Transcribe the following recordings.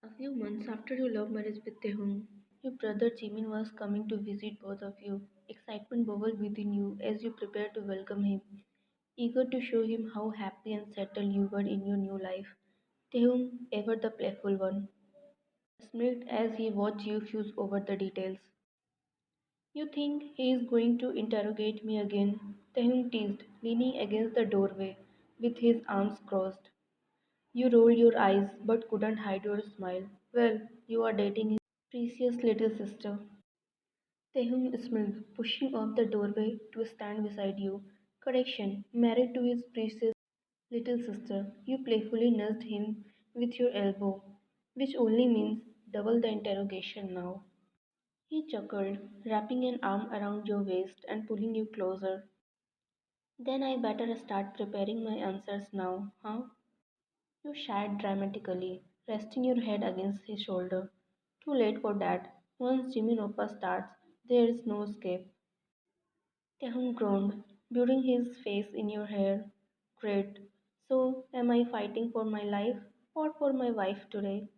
A few months after your love marriage with Taehyung, your brother Jimin was coming to visit both of you. Excitement bubbled within you as you prepared to welcome him, eager to show him how happy and settled you were in your new life. Taehyung, ever the playful one, smiled as he watched you fuse over the details. You think he is going to interrogate me again? Taehyung teased, leaning against the doorway with his arms crossed. You rolled your eyes but couldn't hide your smile. Well, you are dating his precious little sister. Taehyung smiled, pushing off the doorway to stand beside you. Correction, married to his precious little sister. You playfully nudged him with your elbow, which only means double the interrogation now. He chuckled, wrapping an arm around your waist and pulling you closer. Then I better start preparing my answers now, huh? You shied dramatically, resting your head against his shoulder. Too late for that. Once Jimin Oppa starts, there is no escape. Taehyung groaned, burying his face in your hair. Great. So, am I fighting for my life or for my wife today?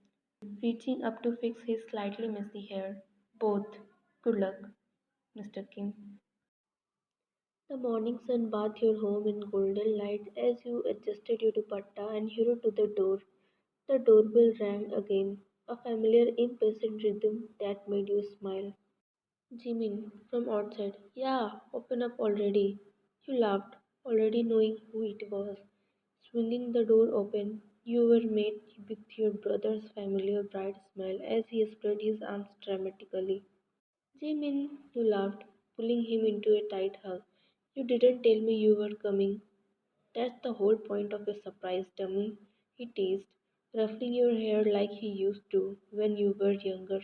Reaching up to fix his slightly messy hair. Both. Good luck, Mr. Kim. The morning sun bathed your home in golden light as you adjusted your dupatta and hurried to the door. The doorbell rang again, a familiar impatient rhythm that made you smile. Jimin, from outside. Yeah, open up already. You laughed, already knowing who it was. Swinging the door open, you were met with your brother's familiar bright smile as he spread his arms dramatically. Jimin, you laughed, pulling him into a tight hug. You didn't tell me you were coming. That's the whole point of a surprise, dummy, he teased, ruffling your hair like he used to when you were younger.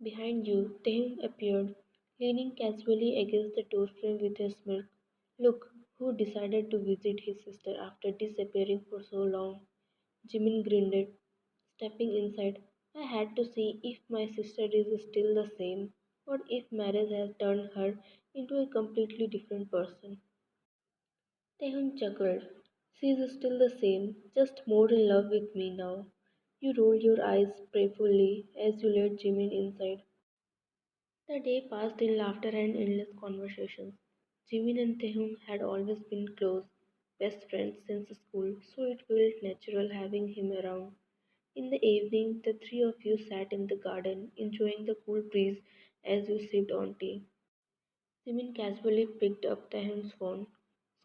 Behind you, Taehyung appeared, leaning casually against the doorframe with a smirk. Look, who decided to visit his sister after disappearing for so long? Jimin grinned, stepping inside. I had to see if my sister is still the same, or if marriage has turned her into a completely different person. Taehyung chuckled. She is still the same, just more in love with me now. You rolled your eyes prayerfully as you led Jimin inside. The day passed in laughter and endless conversations. Jimin and Taehyung had always been close, best friends since school, so it felt natural having him around. In the evening, the three of you sat in the garden, enjoying the cool breeze as you sipped on tea. Jimin casually picked up Taehyung's phone,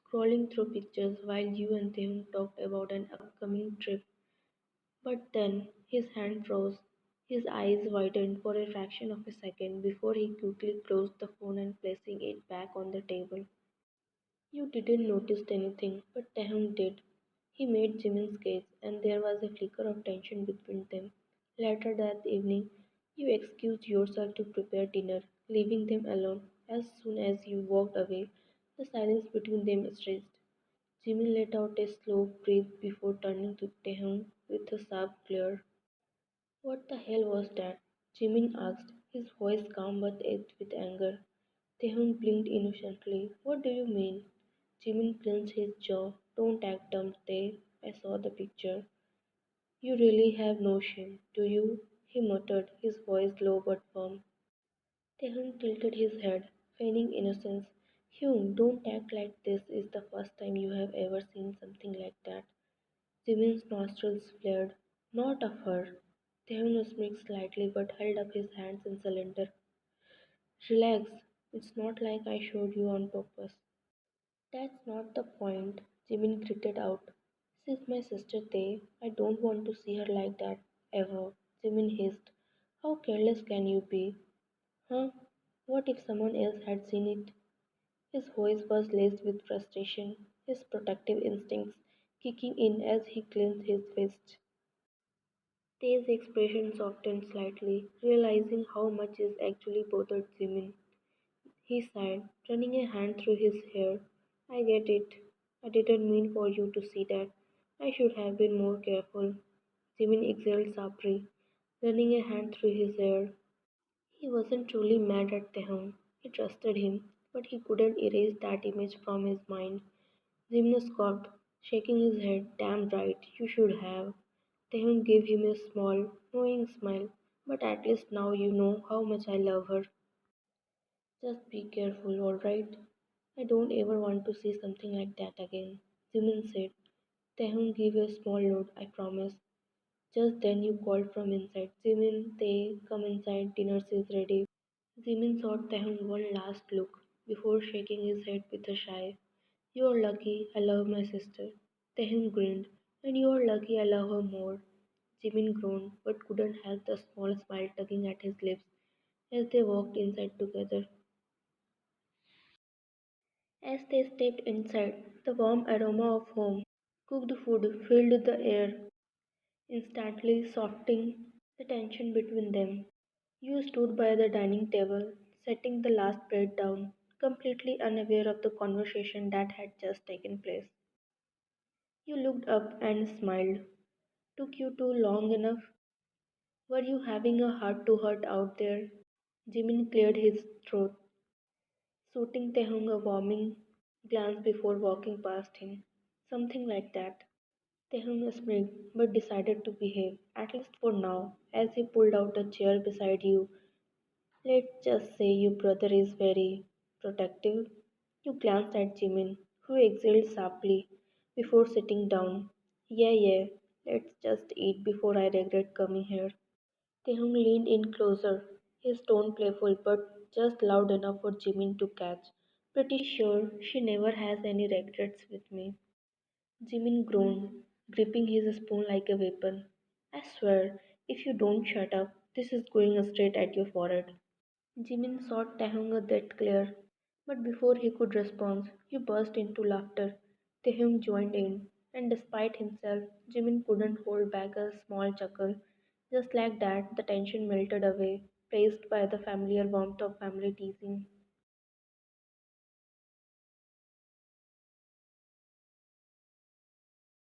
scrolling through pictures while you and Taehyung talked about an upcoming trip. But then his hand froze. His eyes widened for a fraction of a second before he quickly closed the phone and placing it back on the table. You didn't notice anything, but Taehyung did. He made Jimin's gaze, and there was a flicker of tension between them. Later that evening, you excused yourself to prepare dinner, leaving them alone. As soon as you walked away, the silence between them stretched. Jimin let out a slow breath before turning to Taehyung with a sharp glare. What the hell was that? Jimin asked, his voice calm but edged with anger. Taehyung blinked innocently. What do you mean? Jimin clenched his jaw. Don't act dumb, Tae. I saw the picture. You really have no shame, do you? He muttered, his voice low but firm. Taehyung tilted his head, feigning innocence. Hyung, don't act like this is the first time you have ever seen something like that. Jimin's nostrils flared. Not of her. Taehyung smirked slightly but held up his hands in surrender. Relax. It's not like I showed you on purpose. That's not the point, Jimin gritted out. She's my sister Tae. I don't want to see her like that, ever. Jimin hissed. How careless can you be? Huh? What if someone else had seen it? His voice was laced with frustration, his protective instincts kicking in as he clenched his fist. Tae's expression softened slightly, realizing how much it actually bothered Jimin. He sighed, running a hand through his hair. I get it. I didn't mean for you to see that. I should have been more careful. Jimin exhaled sharply, running a hand through his hair. He wasn't truly mad at Taehyung. He trusted him, but he couldn't erase that image from his mind. Jimin scoffed, shaking his head. Damn right, you should have. Taehyung gave him a small, knowing smile. But at least now you know how much I love her. Just be careful, alright? I don't ever want to see something like that again. Jimin said. Taehyung gave a small nod, I promise. Just then you called from inside. Jimin, Tae, come inside, dinner is ready. Jimin saw Taehyung one last look before shaking his head with a sigh. You're lucky I love my sister. Taehyung grinned. And you're lucky I love her more. Jimin groaned, but couldn't help the small smile tugging at his lips as they walked inside together. As they stepped inside, the warm aroma of home cooked food filled the air, instantly softening the tension between them. You stood by the dining table, setting the last plate down, completely unaware of the conversation that had just taken place. You looked up and smiled. Took you too long enough? Were you having a heart to heart out there? Jimin cleared his throat, shooting Taehyung a warming glance before walking past him. Something like that. Taehyung smiled but decided to behave, at least for now, as he pulled out a chair beside you. Let's just say your brother is very protective. You glanced at Jimin, who exhaled sharply before sitting down. Yeah, let's just eat before I regret coming here. Taehyung leaned in closer, his tone playful but just loud enough for Jimin to catch. Pretty sure she never has any regrets with me. Jimin groaned, gripping his spoon like a weapon. I swear, if you don't shut up, this is going straight at your forehead. Jimin saw Taehyung a that glare, but before he could respond, you burst into laughter. Taehyung joined in, and despite himself, Jimin couldn't hold back a small chuckle. Just like that, the tension melted away, praised by the familiar warmth of family teasing.